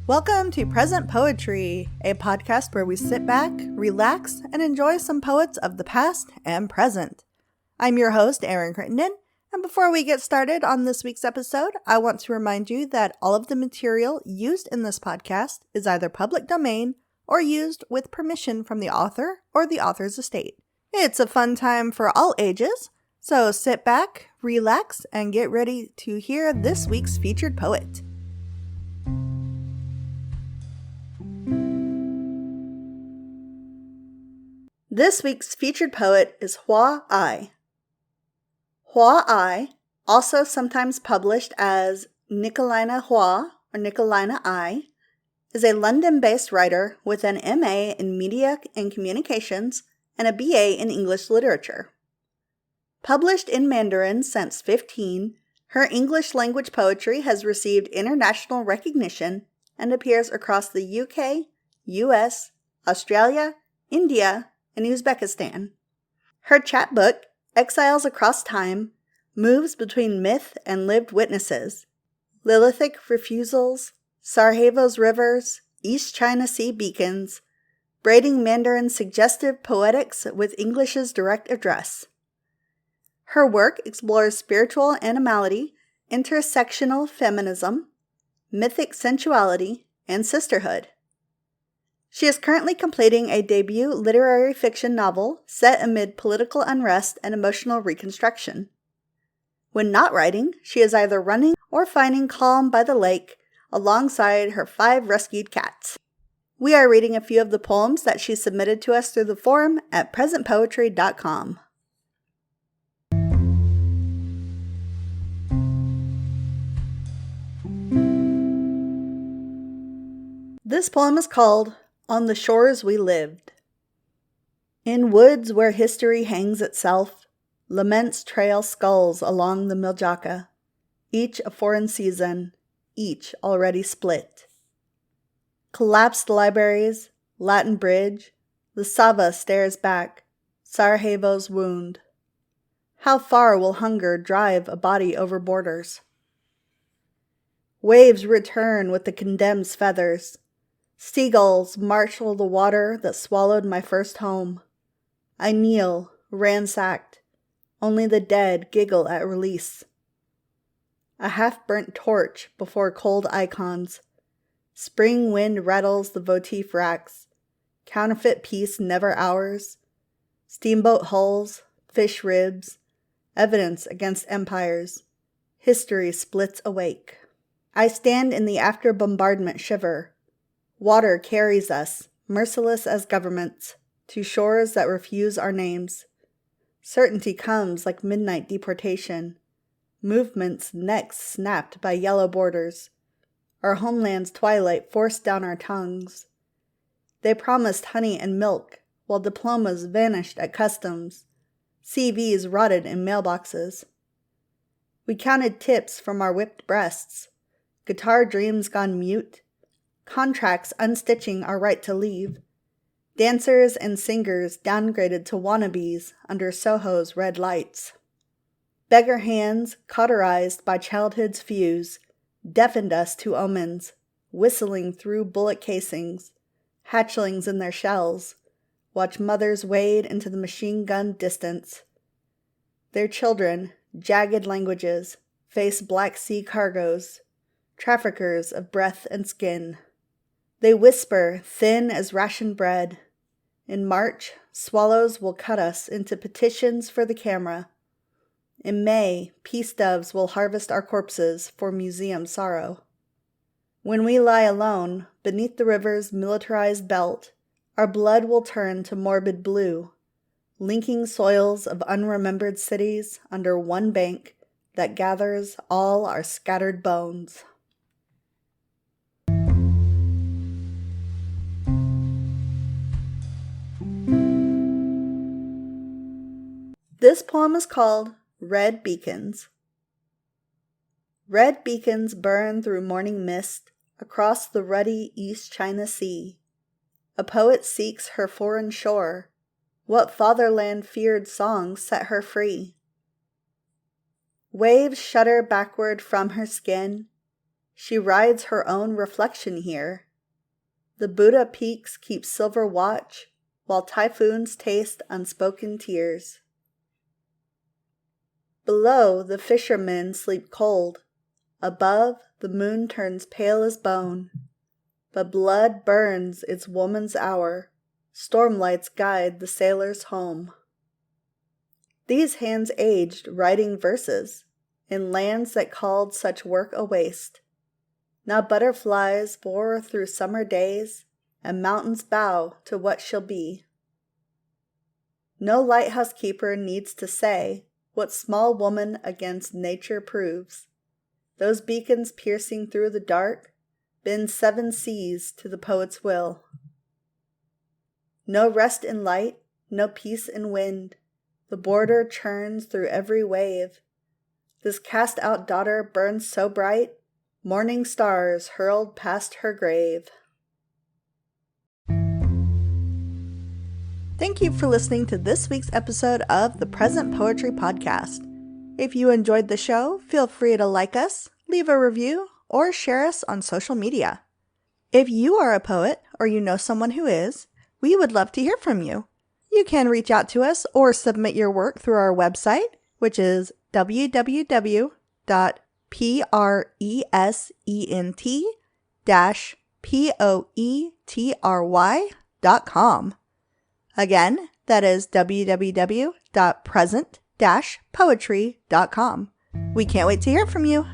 Welcome to Present Poetry, a podcast where we sit back, relax, and enjoy some poets of the past and present. I'm your host, Erin Crittenden, and before we get started on this week's episode, I want to remind you that all of the material used in this podcast is either public domain or used with permission from the author or the author's estate. It's a fun time for all ages, so sit back, relax, and get ready to hear this week's featured poet. This week's featured poet is Hua Ai. Hua Ai, also sometimes published as Nikolina Hua or Nikolina Ai, is a London-based writer with an MA in Media and Communications and a BA in English Literature. Published in Mandarin since 2015, her English language poetry has received international recognition and appears across the UK, US, Australia, India, and Uzbekistan. Her chapbook, Exiles Across Time, moves between myth and lived witnesses, Lilithic refusals, Sarajevo's rivers, East China Sea beacons, braiding Mandarin suggestive poetics with English's direct address. Her work explores spiritual animality, intersectional feminism, mythic sensuality, and sisterhood. She is currently completing a debut literary fiction novel set amid political unrest and emotional reconstruction. When not writing, she is either running or finding calm by the lake alongside her 5 rescued cats. We are reading a few of the poems that she submitted to us through the forum at presentpoetry.com. This poem is called On the Shores We Lived. In woods where history hangs itself, laments trail skulls along the Miljacka, each a foreign season, each already split. Collapsed libraries, Latin Bridge, the Sava stares back, Sarajevo's wound. How far will hunger drive a body over borders? Waves return with the condemned's feathers. Seagulls marshal the water that swallowed my first home. I kneel, ransacked. Only the dead giggle at release. A half-burnt torch before cold icons. Spring wind rattles the votive racks. Counterfeit peace never ours. Steamboat hulls, fish ribs. Evidence against empires. History splits awake. I stand in the after-bombardment shiver. Water carries us, merciless as governments, to shores that refuse our names. Certainty comes like midnight deportation. Movements necks snapped by yellow borders. Our homeland's twilight forced down our tongues. They promised honey and milk, while diplomas vanished at customs. CVs rotted in mailboxes. We counted tips from our whipped breasts. Guitar dreams gone mute. Contracts unstitching our right to leave. Dancers and singers downgraded to wannabes under Soho's red lights. Beggar hands, cauterized by childhood's fuse, deafened us to omens, whistling through bullet casings. Hatchlings in their shells, watch mothers wade into the machine gun distance. Their children, jagged languages, face Black Sea cargoes, traffickers of breath and skin. They whisper, thin as rationed bread. In March, swallows will cut us into petitions for the camera. In May, peace doves will harvest our corpses for museum sorrow. When we lie alone, beneath the river's militarized belt, our blood will turn to morbid blue, linking soils of unremembered cities under one bank that gathers all our scattered bones. This poem is called Red Beacons. Red beacons burn through morning mist across the ruddy East China Sea. A poet seeks her foreign shore. What fatherland-feared songs set her free? Waves shudder backward from her skin. She rides her own reflection here. The Buddha peaks keep silver watch, while typhoons taste unspoken tears. Below, the fishermen sleep cold. Above, the moon turns pale as bone. But blood burns its woman's hour. Stormlights guide the sailors home. These hands aged writing verses in lands that called such work a waste. Now butterflies bore through summer days, and mountains bow to what shall be. No lighthouse keeper needs to say what small woman against nature proves. Those beacons piercing through the dark bend 7 seas to the poet's will. No rest in light, no peace in wind. The border churns through every wave. This cast-out daughter burns so bright, morning stars hurled past her grave. Thank you for listening to this week's episode of the Present Poetry Podcast. If you enjoyed the show, feel free to like us, leave a review, or share us on social media. If you are a poet or you know someone who is, we would love to hear from you. You can reach out to us or submit your work through our website, which is www.present-poetry.com. Again, that is www.present-poetry.com. We can't wait to hear from you.